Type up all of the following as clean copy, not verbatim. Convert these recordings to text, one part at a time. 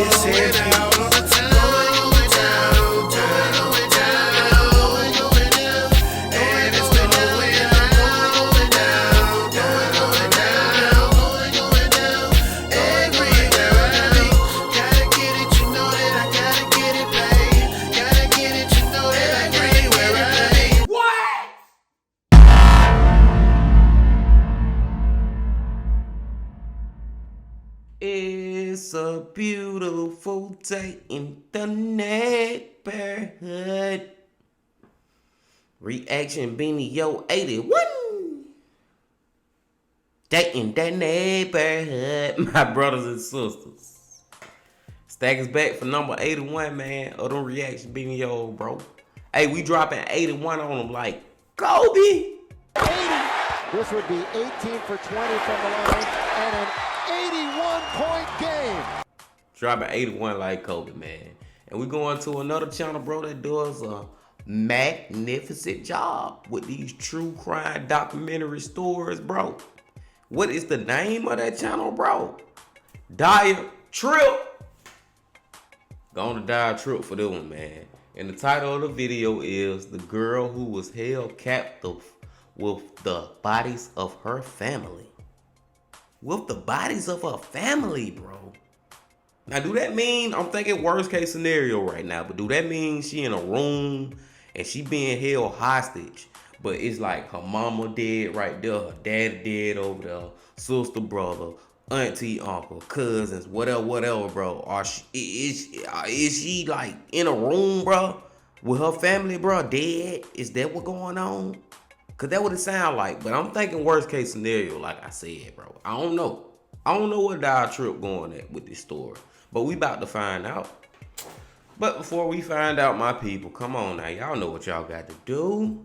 It's heavy. It's a beautiful day in the neighborhood. Reaction Beanie Yo 81. Day in the neighborhood. My brothers and sisters. Stack is back for number 81, man. Of them Reaction Beanie Yo, bro. Hey, we dropping 81 on them like Kobe. 80. This would be 18 for 20 from the line and an 81-point game. Dropping 81 like Kobe, man. And we going to another channel, bro, that does a magnificent job with these true crime documentary stories, bro. What is the name of that channel, bro? Dire Trip. Gonna Dire Trip for this one, man. And the title of the video is The Girl Who Was Held Captive with the Bodies of Her Family. With the bodies of her family, bro. Now, do that mean, I'm thinking worst case scenario right now, but do that mean she in a room and she being held hostage, but it's like her mama dead right there, her daddy dead over there, sister, brother, auntie, uncle, cousins, whatever, bro. Is she like in a room, bro, with her family, bro, dead? Is that what going on? Cause that what it sound like, but I'm thinking worst case scenario, like I said, bro. I don't know what Dire Trip going at with this story, but we about to find out. But before we find out, my people, come on now, y'all know what y'all got to do.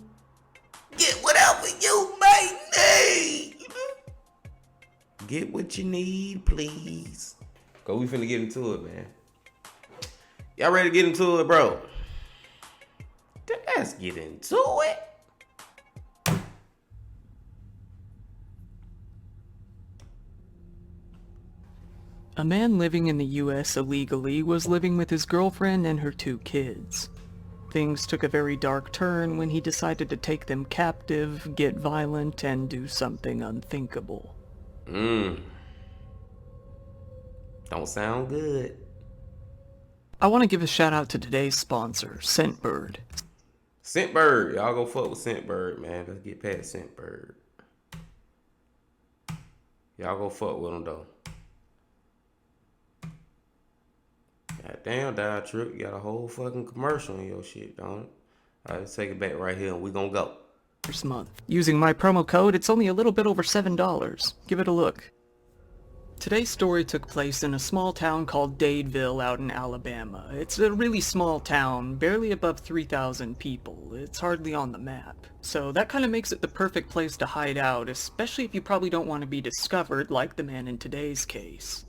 Get whatever you may need. Get what you need, please. Cause we finna get into it, man. Y'all ready to get into it, bro? Let's get into it. A man living in the US illegally was living with his girlfriend and her 2 kids. Things took a very dark turn when he decided to take them captive, get violent, and do something unthinkable. Don't sound good. I want to give a shout out to today's sponsor, Scentbird. Scentbird, y'all go fuck with Scentbird, man. Let's get past Scentbird. Y'all go fuck with them though. God damn, Dire Trip, you got a whole fucking commercial in your shit, don't it? Alright, let's take it back right here and we gonna go. This month. Using my promo code, it's only a little bit over $7. Give it a look. Today's story took place in a small town called Dadeville out in Alabama. It's a really small town, barely above 3,000 people. It's hardly on the map. So that kind of makes it the perfect place to hide out, especially if you probably don't want to be discovered like the man in today's case.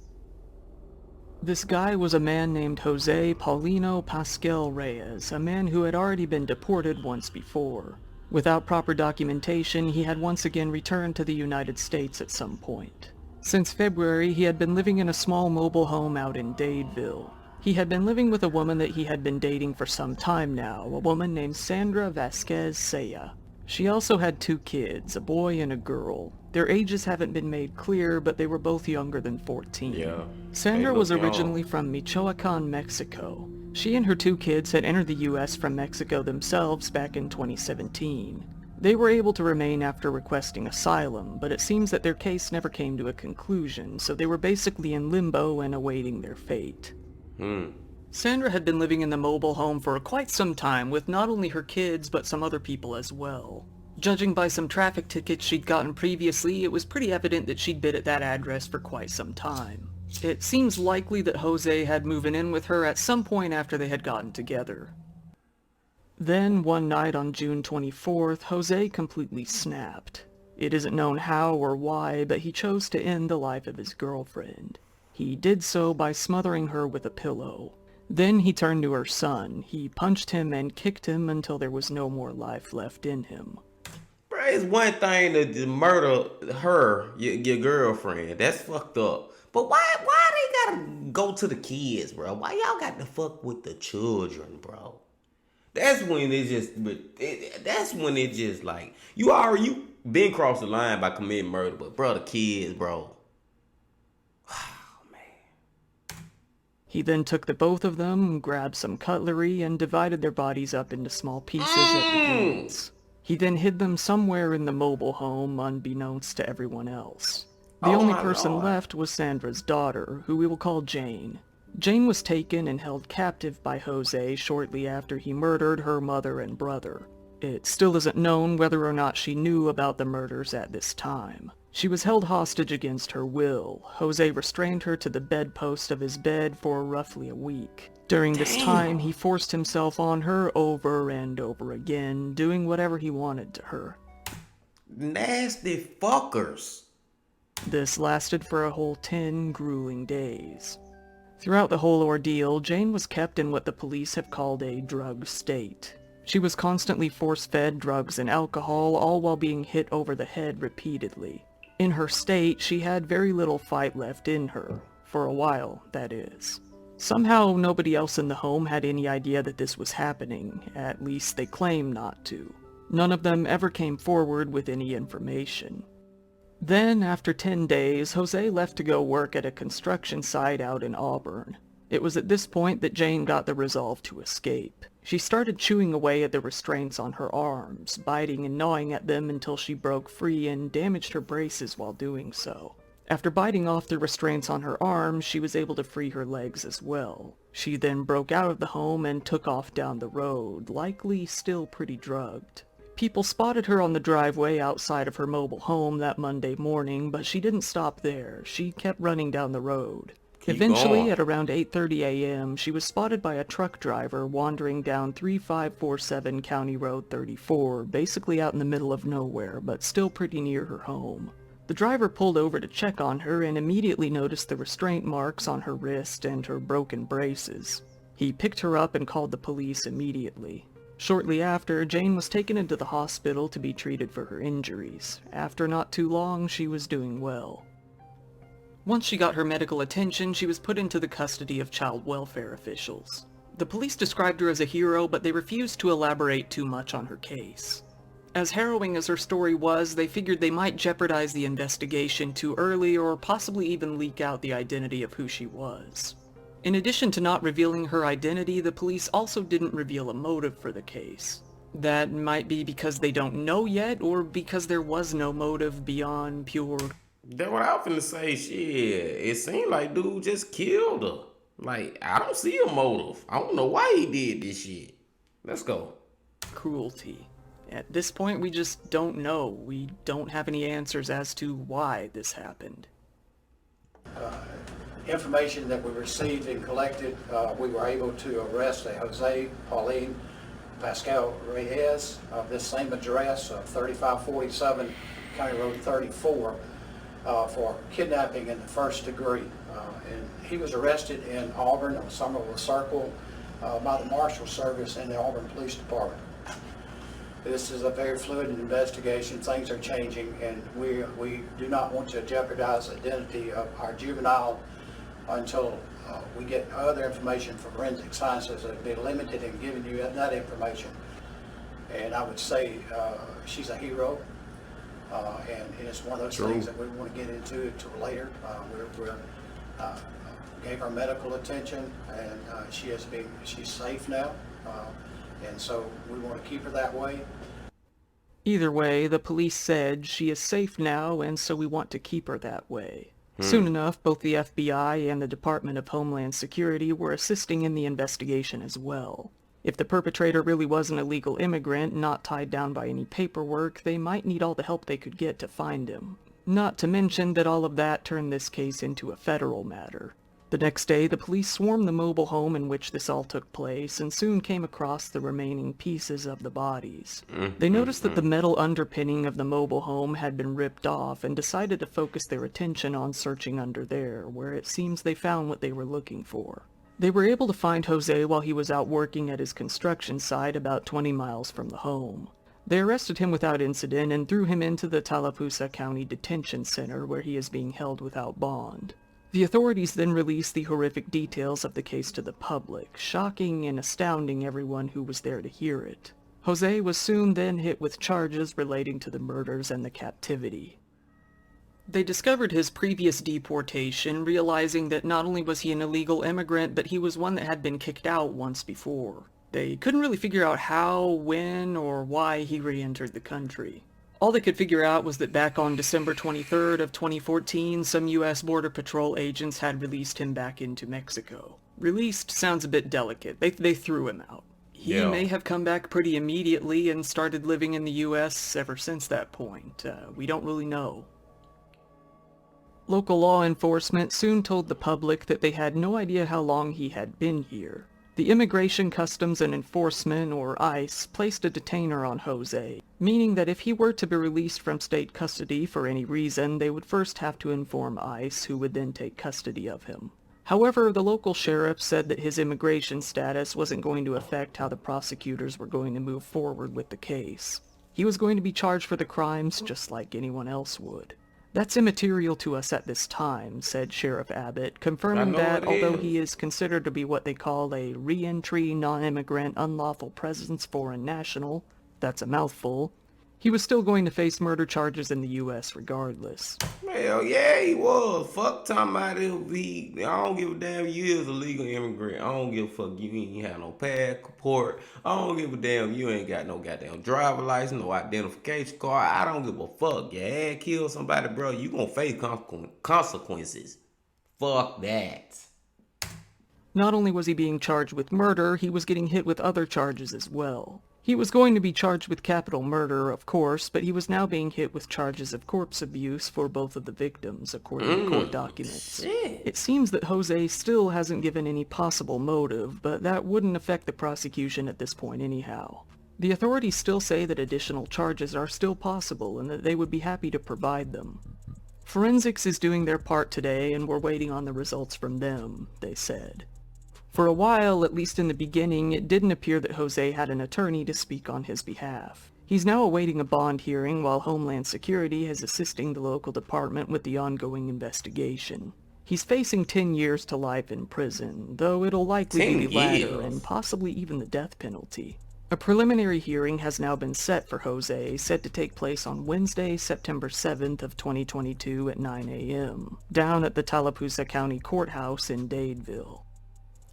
This guy was a man named Jose Paulino Pascual-Reyes, a man who had already been deported once before. Without proper documentation, he had once again returned to the United States at some point. Since February, he had been living in a small mobile home out in Dadeville. He had been living with a woman that he had been dating for some time now, a woman named Sandra Vasquez Saya. She also had 2 kids, a boy and a girl. Their ages haven't been made clear, but they were both younger than 14. Yeah. Sandra was originally from Michoacan, Mexico. She and her 2 kids had entered the US from Mexico themselves back in 2017. They were able to remain after requesting asylum, but it seems that their case never came to a conclusion, so they were basically in limbo and awaiting their fate. Sandra had been living in the mobile home for quite some time with not only her kids, but some other people as well. Judging by some traffic tickets she'd gotten previously, it was pretty evident that she'd been at that address for quite some time. It seems likely that Jose had moved in with her at some point after they had gotten together. Then, one night on June 24th, Jose completely snapped. It isn't known how or why, but he chose to end the life of his girlfriend. He did so by smothering her with a pillow. Then he turned to her son. He punched him and kicked him until there was no more life left in him. Bro, it's one thing to murder her, your girlfriend. That's fucked up. But why they gotta go to the kids, bro? Why y'all got to fuck with the children, bro? That's when it just like, you been crossed the line by committing murder, but bro, the kids, bro. Oh, man. He then took the both of them, grabbed some cutlery, and divided their bodies up into small pieces at the joints. He then hid them somewhere in the mobile home, unbeknownst to everyone else. The only person left was Sandra's daughter, who we will call Jane. Jane was taken and held captive by Jose shortly after he murdered her mother and brother. It still isn't known whether or not she knew about the murders at this time. She was held hostage against her will. Jose restrained her to the bedpost of his bed for roughly a week. During this time, he forced himself on her over and over again, doing whatever he wanted to her. Nasty fuckers. This lasted for a whole 10 grueling days. Throughout the whole ordeal, Jane was kept in what the police have called a drug state. She was constantly force-fed drugs and alcohol, all while being hit over the head repeatedly. In her state, she had very little fight left in her. For a while, that is. Somehow, nobody else in the home had any idea that this was happening. At least they claim not to. None of them ever came forward with any information. Then, after 10 days, Jose left to go work at a construction site out in Auburn. It was at this point that Jane got the resolve to escape. She started chewing away at the restraints on her arms, biting and gnawing at them until she broke free and damaged her braces while doing so. After biting off the restraints on her arms, she was able to free her legs as well. She then broke out of the home and took off down the road, likely still pretty drugged. People spotted her on the driveway outside of her mobile home that Monday morning, but she didn't stop there. She kept running down the road. Eventually, at around 8:30 a.m., she was spotted by a truck driver wandering down 3547 County Road 34, basically out in the middle of nowhere, but still pretty near her home. The driver pulled over to check on her and immediately noticed the restraint marks on her wrist and her broken braces. He picked her up and called the police immediately. Shortly after, Jane was taken into the hospital to be treated for her injuries. After not too long, she was doing well. Once she got her medical attention, she was put into the custody of child welfare officials. The police described her as a hero, but they refused to elaborate too much on her case. As harrowing as her story was, they figured they might jeopardize the investigation too early or possibly even leak out the identity of who she was. In addition to not revealing her identity, the police also didn't reveal a motive for the case. That might be because they don't know yet, or because there was no motive beyond pure... That's what I was finna say, shit. It seemed like dude just killed her. Like, I don't see a motive. I don't know why he did this shit. Let's go. cruelty. At this point, we just don't know. We don't have any answers as to why this happened. Information that we received and collected, we were able to arrest a Jose Paulino Pascual-Reyes of this same address of 3547 County Road 34 for kidnapping in the first degree. And he was arrested in Auburn on Somerville Circle by the Marshal Service and the Auburn Police Department. This is a very fluid investigation. Things are changing, and we do not want to jeopardize the identity of our juvenile until we get other information from forensic sciences that have been limited in giving you that information. And I would say she's a hero, and it's one of those things that we want to get into later. We gave her medical attention, and she's safe now, and so we want to keep her that way. Either way, the police said she is safe now, and so we want to keep her that way. Soon enough, both the FBI and the Department of Homeland Security were assisting in the investigation as well. If the perpetrator really was an illegal immigrant, not tied down by any paperwork, they might need all the help they could get to find him. Not to mention that all of that turned this case into a federal matter. The next day, the police swarmed the mobile home in which this all took place and soon came across the remaining pieces of the bodies. They noticed that the metal underpinning of the mobile home had been ripped off and decided to focus their attention on searching under there, where it seems they found what they were looking for. They were able to find Jose while he was out working at his construction site about 20 miles from the home. They arrested him without incident and threw him into the Tallapoosa County Detention Center, where he is being held without bond. The authorities then released the horrific details of the case to the public, shocking and astounding everyone who was there to hear it. Jose was soon then hit with charges relating to the murders and the captivity. They discovered his previous deportation, realizing that not only was he an illegal immigrant, but he was one that had been kicked out once before. They couldn't really figure out how, when, or why he re-entered the country. All they could figure out was that back on December 23rd of 2014, some U.S. Border Patrol agents had released him back into Mexico. Released sounds a bit delicate. They threw him out. He may have come back pretty immediately and started living in the U.S. ever since that point. We don't really know. Local law enforcement soon told the public that they had no idea how long he had been here. The Immigration, Customs and Enforcement, or ICE, placed a detainer on Jose, meaning that if he were to be released from state custody for any reason, they would first have to inform ICE, who would then take custody of him. However, the local sheriff said that his immigration status wasn't going to affect how the prosecutors were going to move forward with the case. He was going to be charged for the crimes just like anyone else would. That's immaterial to us at this time, said Sheriff Abbott, confirming that although he is considered to be what they call a re-entry non-immigrant unlawful presence foreign national, that's a mouthful, he was still going to face murder charges in the U.S. regardless. Hell yeah, he was. Fuck talking about it. I don't give a damn you is a legal immigrant. I don't give a fuck you ain't have no passport. I don't give a damn you ain't got no goddamn driver license, no identification card. I don't give a fuck. Your ass kill somebody, bro, you gonna face consequences. Fuck that. Not only was he being charged with murder, he was getting hit with other charges as well. He was going to be charged with capital murder, of course, but he was now being hit with charges of corpse abuse for both of the victims, according to court documents. Shit. It seems that Jose still hasn't given any possible motive, but that wouldn't affect the prosecution at this point anyhow. The authorities still say that additional charges are still possible and that they would be happy to provide them. Forensics is doing their part today and we're waiting on the results from them, they said. For a while, at least in the beginning, it didn't appear that Jose had an attorney to speak on his behalf. He's now awaiting a bond hearing while Homeland Security is assisting the local department with the ongoing investigation. He's facing 10 years to life in prison, though it'll likely be the latter and possibly even the death penalty. A preliminary hearing has now been set for Jose, set to take place on Wednesday, September 7th of 2022 at 9 a.m., down at the Tallapoosa County Courthouse in Dadeville.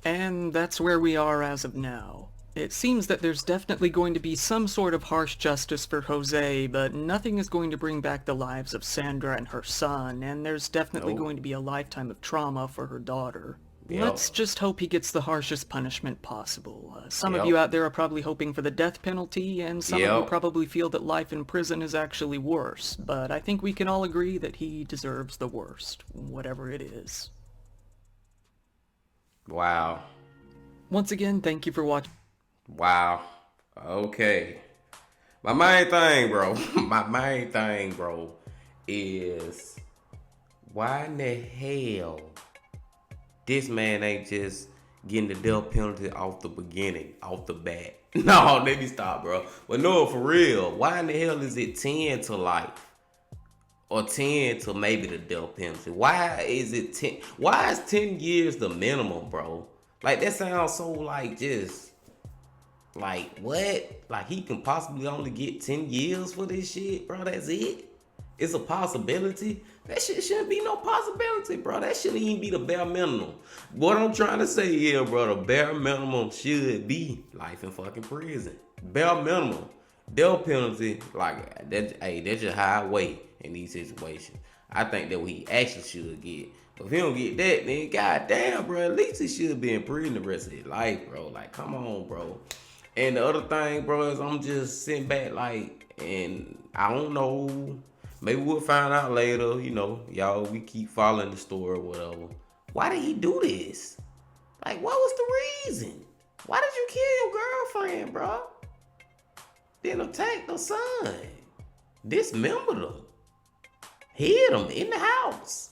And that's where we are as of now. It seems that there's definitely going to be some sort of harsh justice for Jose, but nothing is going to bring back the lives of Sandra and her son, and there's definitely going to be a lifetime of trauma for her daughter. Let's just hope he gets the harshest punishment possible. Some of you out there are probably hoping for the death penalty, and some of you probably feel that life in prison is actually worse, but I think we can all agree that he deserves the worst, whatever it is. Wow. Once again, thank you for watching. Wow. Okay. My main thing, bro, is why in the hell this man ain't just getting the death penalty off the beginning, off the bat? No, let me stop, bro. But no, for real, why in the hell is it 10 to life? Or 10 to maybe the death penalty? Why is it 10? Why is 10 years the minimum, bro? Like, that sounds so, like, just, like, what? Like, he can possibly only get 10 years for this shit, bro? That's it? It's a possibility? That shit shouldn't be no possibility, bro. That shouldn't even be the bare minimum. What I'm trying to say here, bro, the bare minimum should be life in fucking prison. Bare minimum. Death penalty, like, that, hey, that's just how I weigh in these situations. I think that what he actually should get. But if he don't get that, then goddamn, bro, at least he should be in prison the rest of his life, bro. Like, come on, bro. And the other thing, bro, is I'm just sitting back, like, and I don't know. Maybe we'll find out later, you know, y'all, we keep following the story or whatever. Why did he do this? Like, what was the reason? Why did you kill your girlfriend, bro? Then attack the son. Dismembered him. Hid him in the house.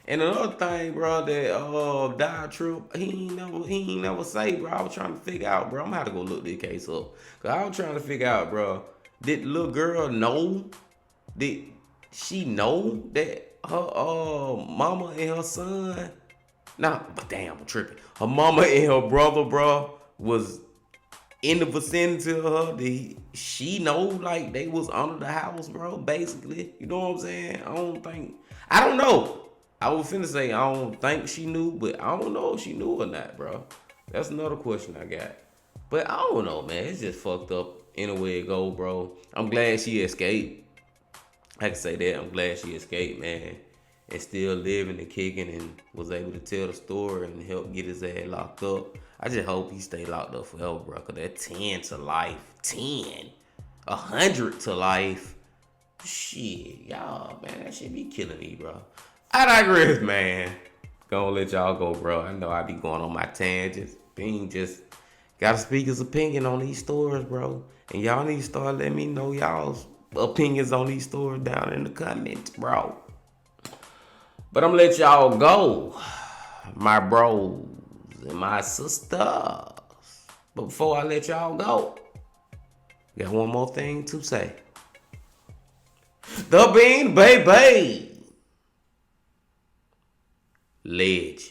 And another thing, bro, that Dial Trip, he ain't never say, bro. I was trying to figure out, bro. I'm gonna have to go look this case up. Cause I was trying to figure out, bro, did the little girl know? Did she know that mama and her son. Nah, but damn, I'm tripping. Her mama and her brother, bro, was in the vicinity of her. She know like they was under the house, bro. Basically, you know what I'm saying? I don't know. I was finna say I don't think she knew, but I don't know if she knew or not, bro. That's another question I got. But I don't know, man. It's just fucked up any way it go, bro. I'm glad she escaped. I can say that. I'm glad she escaped, man. And still living and kicking and was able to tell the story and help get his ass locked up. I just hope he stay locked up forever, bro. Cause that 10 to life. 10. 100 to life. Shit, y'all, man. That shit be killing me, bro. I digress, man. Gonna let y'all go, bro. I know I be going on my tangents. Being just gotta speak his opinion on these stories, bro. And y'all need to start letting me know y'all's opinions on these stories down in the comments, bro. But I'm gonna let y'all go, my bros and my sisters. But before I let y'all go, got one more thing to say. The Bean Baby. Ledge.